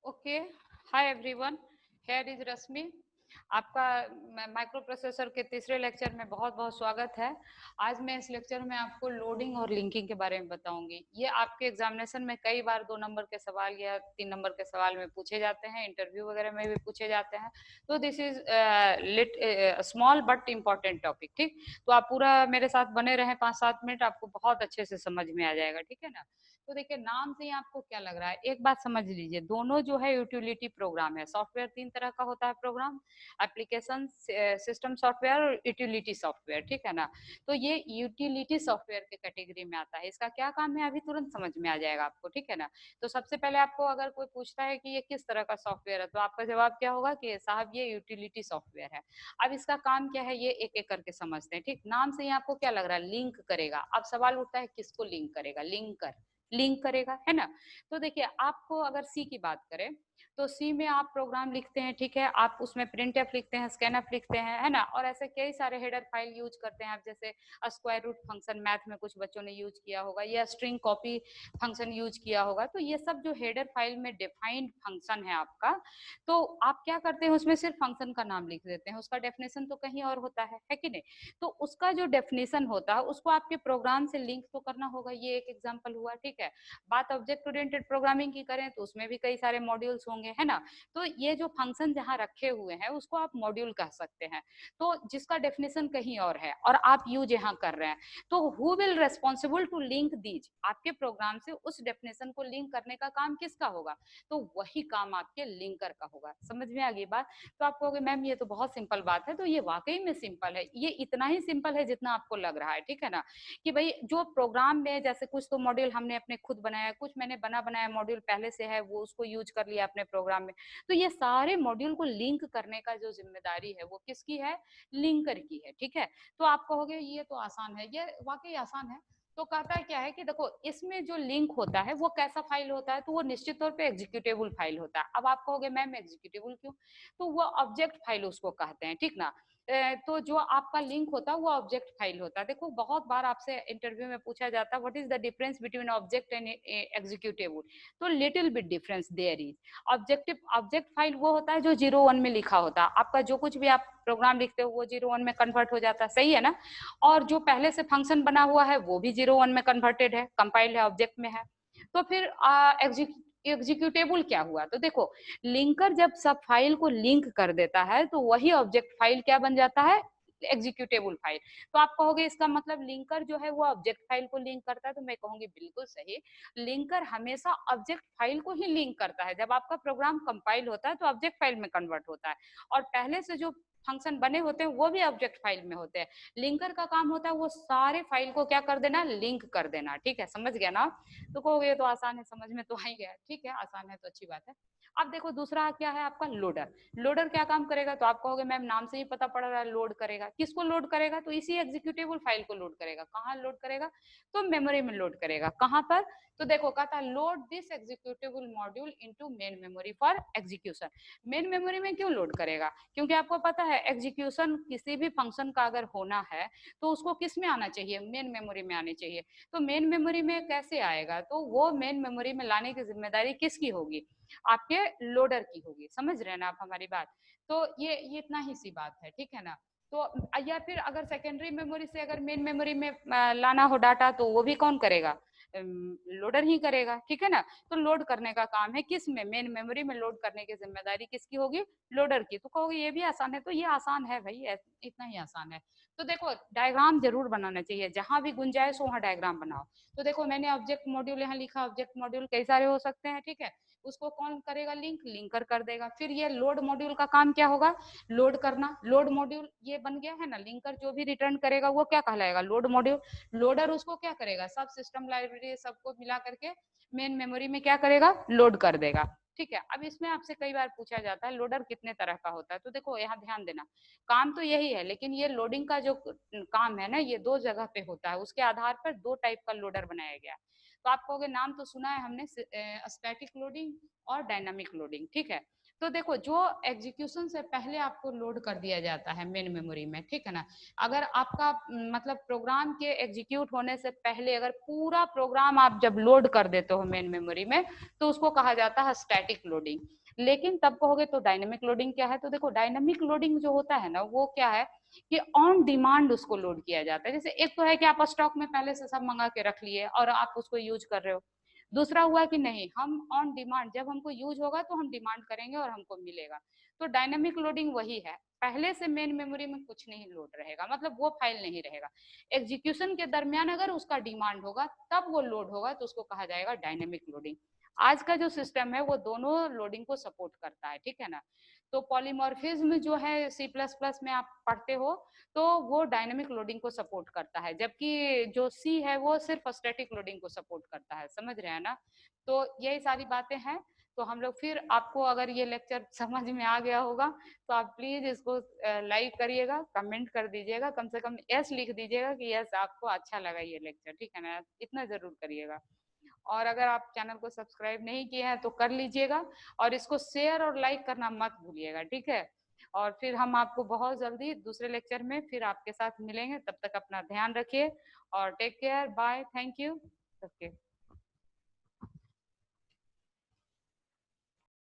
Okay, hi everyone, here is Rashmi. आपका micro processor के तीसरे लेक्चर में बहुत बहुत स्वागत है। आज मैं इस लेक्चर में आपको लोडिंग और लिंकिंग के बारे में बताऊंगी। ये आपके एग्जामिनेशन में कई बार 2 नंबर के सवाल या 3 नंबर के सवाल में पूछे जाते हैं, इंटरव्यू वगैरह में भी पूछे जाते हैं। तो this is little small but important topic, ठीक। तो आप पूरा मेरे साथ बने रहें 5-7 मिनट, आपको बहुत अच्छे से समझ में आ जाएगा, ठीक है ना। तो देखिए, नाम से ही आपको क्या लग रहा है, एक बात समझ लीजिए, दोनों जो है यूटिलिटी प्रोग्राम है। सॉफ्टवेयर 3 तरह का होता है प्रोग्राम, एप्लीकेशन, सिस्टम सॉफ्टवेयर और यूटिलिटी सॉफ्टवेयर, ठीक है ना। तो ये यूटिलिटी सॉफ्टवेयर के कैटेगरी में आता है। इसका क्या काम है अभी तुरंत समझ में आ जाएगा आपको, ठीक है ना। तो सबसे पहले आपको अगर कोई पूछता है कि ये किस तरह का सॉफ्टवेयर है, तो आपका जवाब क्या होगा कि साहब ये यूटिलिटी सॉफ्टवेयर है। अब इसका काम क्या है, ये एक एक करके समझते हैं, ठीक। नाम से ही आपको क्या लग रहा है, लिंक करेगा। अब सवाल उठता है किसको लिंक करेगा, लिंक करेगा, है ना। तो देखिए, आपको अगर सी की बात करें तो सी में आप प्रोग्राम लिखते हैं, ठीक है। आप उसमें प्रिंट एफ लिखते हैं, स्कैन एफ लिखते हैं, है ना। और ऐसे कई सारे हेडर फाइल यूज करते हैं आप, जैसे स्क्वायर रूट फंक्शन मैथ में कुछ बच्चों ने यूज किया होगा, या स्ट्रिंग कॉपी फंक्शन यूज किया होगा। तो ये सब जो हेडर फाइल में डिफाइंड फंक्शन है आपका, तो आप क्या करते हैं, उसमें सिर्फ फंक्शन का नाम लिख देते हैं, उसका डेफिनेशन तो कहीं और होता है कि नहीं। तो उसका जो डेफिनेशन होता है उसको आपके प्रोग्राम से लिंक तो करना होगा। ये एक एग्जांपल हुआ, ठीक है। बात ऑब्जेक्ट ओरिएंटेड प्रोग्रामिंग की करें तो उसमें भी कई सारे मॉड्यूल्स होंगे, है ना। तो ये जो फंक्शन जहां रखे हुए हैं उसको आप मॉड्यूल कह सकते हैं, तो जिसका डेफिनेशन कहीं और है और आप यूज यहाँ कर रहे हैं। तो who will responsible to link these, आपके प्रोग्राम से उस डेफिनेशन को लिंक करने का काम किसका होगा, तो वही काम आपके लिंकर का होगा। समझ में आ गई बात। तो आप कहोगे मैम ये तो बहुत सिंपल बात है, तो ये वाकई में सिंपल है, ये इतना ही सिंपल है जितना आपको लग रहा है, ठीक है ना। कि भाई जो प्रोग्राम में जैसे कुछ तो मॉड्यूल हमने अपने खुद बनाया, कुछ मैंने बना बनाया मॉड्यूल पहले से है, वो उसको यूज कर लिया अपने प्रोग्राम में। तो ये सारे मॉड्यूल को लिंक करने का जो जिम्मेदारी है वो किसकी है, लिंकर की है, ठीक है। तो आप कहोगे ये तो आसान है, ये वाकई आसान है। तो कहता है क्या है कि देखो, इसमें जो लिंक होता है वो कैसा फाइल होता है, तो वो निश्चित तौर पे एग्जीक्यूटेबल फाइल होता है। अब आप कहोगे मैम एग्जीक्यूटेबल क्यों, तो वो ऑब्जेक्ट फाइल उसको कहते हैं, ठीक ना। तो जो आपका लिंक होता है वो ऑब्जेक्ट फाइल होता है। देखो, बहुत बार आपसे इंटरव्यू में पूछा जाता है what is the difference between object and executable, तो little bit difference there is. Object file वो होता है जो 0-1 में लिखा होता है, आपका जो कुछ भी आप प्रोग्राम लिखते हो वो 0-1 में कन्वर्ट हो जाता है, सही है ना। और जो पहले से फंक्शन बना हुआ है वो भी 0-1 में कन्वर्टेड है, कंपाइल्ड है, ऑब्जेक्ट में है। तो फिर एग्जीक्यूटेबल क्या हुआ, तो देखो, लिंकर जब सब फाइल को लिंक कर देता है तो वही ऑब्जेक्ट फाइल क्या बन जाता है, एग्जीक्यूटेबल फाइल। तो आप कहोगे इसका मतलब लिंकर जो है वो ऑब्जेक्ट फाइल को लिंक करता है, तो मैं कहूंगी बिल्कुल सही। लिंकर हमेशा ऑब्जेक्ट फाइल को ही लिंक करता है। जब आपका प्रोग्राम कंपाइल होता है तो ऑब्जेक्ट फाइल में कन्वर्ट होता है, और पहले से जो फंक्शन बने होते हैं वो भी ऑब्जेक्ट फाइल में होते हैं। लिंकर का काम होता है वो सारे फाइल को क्या कर देना, लिंक कर देना, ठीक है। समझ गया ना। तो कहोगे तो आसान है, समझ में तो आ ही गया, ठीक है, आसान है तो अच्छी बात है। अब देखो, दूसरा क्या है आपका लोडर। लोडर क्या काम करेगा, तो आप कहोगे मैम नाम से ही पता पड़ रहा है, लोड करेगा। किसको लोड करेगा, तो इसी एग्जीक्यूटेबल फाइल को लोड करेगा। कहाँ लोड करेगा, तो मेमोरी में लोड करेगा। कहाँ पर, तो देखो कहता है load this executable module into main memory for execution. Main memory में क्यों लोड करेगा, क्योंकि आपको पता है एग्जीक्यूशन किसी भी फंक्शन का अगर होना है तो उसको किस में आना चाहिए, मेन मेमोरी में आनी चाहिए। तो मेन मेमोरी में कैसे आएगा, तो वो मेन मेमोरी में लाने की जिम्मेदारी किसकी होगी, आपके लोडर की होगी। समझ रहे हैं ना आप हमारी बात। तो ये इतना ही सी बात है, ठीक है ना। तो या फिर अगर सेकेंडरी मेमोरी से अगर मेन मेमोरी में लाना हो डाटा, तो वो भी कौन करेगा, लोडर ही करेगा, ठीक है ना। तो लोड करने का काम है किस में, मेन मेमोरी में लोड करने की जिम्मेदारी किसकी होगी, लोडर की। तो कहोगे ये भी आसान है, तो ये आसान है भाई, इतना ही आसान है। तो देखो, डायग्राम जरूर बनाना चाहिए, जहां भी गुंजाइश हो वहां डायग्राम बनाओ। तो देखो, मैंने ऑब्जेक्ट मॉड्यूल यहाँ लिखा, ऑब्जेक्ट मॉड्यूल कई सारे हो सकते हैं, ठीक है। उसको कौन करेगा, लिंकर कर देगा। फिर ये लोड मॉड्यूल का काम क्या होगा, लोड करना। लोड मॉड्यूल ये बन गया है ना, लिंकर जो भी रिटर्न करेगा वो क्या कहलाएगा, लोड मॉड्यूल। लोडर उसको क्या करेगा, सब सिस्टम लाइब्रेरी सबको मिला करके मेन मेमोरी में क्या करेगा, लोड कर देगा, ठीक है। अब इसमें आपसे कई बार पूछा जाता है लोडर कितने तरह का होता है, तो देखो यहाँ ध्यान देना, काम तो यही है, लेकिन ये लोडिंग का जो काम है ना, ये 2 जगह पे होता है, उसके आधार पर 2 टाइप का लोडर बनाया गया। तो आप कहोगे नाम तो सुना है हमने, स्टैटिक लोडिंग और डायनामिक लोडिंग, ठीक है। तो देखो, जो एग्जीक्यूशन से पहले आपको लोड कर दिया जाता है मेन मेमोरी में, ठीक है ना, अगर आपका मतलब प्रोग्राम के एग्जीक्यूट होने से पहले अगर पूरा प्रोग्राम आप जब लोड कर देते हो मेन मेमोरी में, तो उसको कहा जाता है स्टैटिक लोडिंग। लेकिन तब कहोगे तो डायनेमिक लोडिंग क्या है, तो देखो डायनेमिक लोडिंग जो होता है ना, वो क्या है कि ऑन डिमांड उसको लोड किया जाता है। जैसे एक तो है कि आप स्टॉक में पहले से सब मंगा के रख लिए और आप उसको यूज कर रहे हो। दूसरा हुआ कि नहीं, हम ऑन डिमांड, जब हमको यूज होगा तो हम डिमांड करेंगे और हमको मिलेगा। तो डायनेमिक लोडिंग वही है, पहले से मेन मेमोरी में कुछ नहीं लोड रहेगा, मतलब वो फाइल नहीं रहेगा। एग्जीक्यूशन के दरमियान अगर उसका डिमांड होगा तब वो लोड होगा, तो उसको कहा जाएगा डायनेमिक लोडिंग। आज का जो सिस्टम है वो दोनों लोडिंग को सपोर्ट करता है, ठीक है ना। तो पॉलीमॉर्फिज्म जो है सी प्लस प्लस में आप पढ़ते हो, तो वो डायनेमिक लोडिंग को सपोर्ट करता है, जबकि जो सी है वो सिर्फ स्टैटिक लोडिंग को सपोर्ट करता है। समझ रहे हैं ना। तो यही सारी बातें हैं। तो हम लोग फिर, आपको अगर ये लेक्चर समझ में आ गया होगा तो आप प्लीज इसको लाइक करिएगा, कमेंट कर दीजिएगा, कम से कम यस लिख दीजिएगा कि यस आपको अच्छा लगा ये लेक्चर, ठीक है ना, इतना जरूर करिएगा। और अगर आप चैनल को सब्सक्राइब नहीं किए हैं तो कर लीजिएगा, और इसको शेयर और लाइक करना मत भूलिएगा, ठीक है। और फिर हम आपको बहुत जल्दी दूसरे लेक्चर में फिर आपके साथ मिलेंगे, तब तक अपना ध्यान रखिए और take care, bye, thank you. Okay.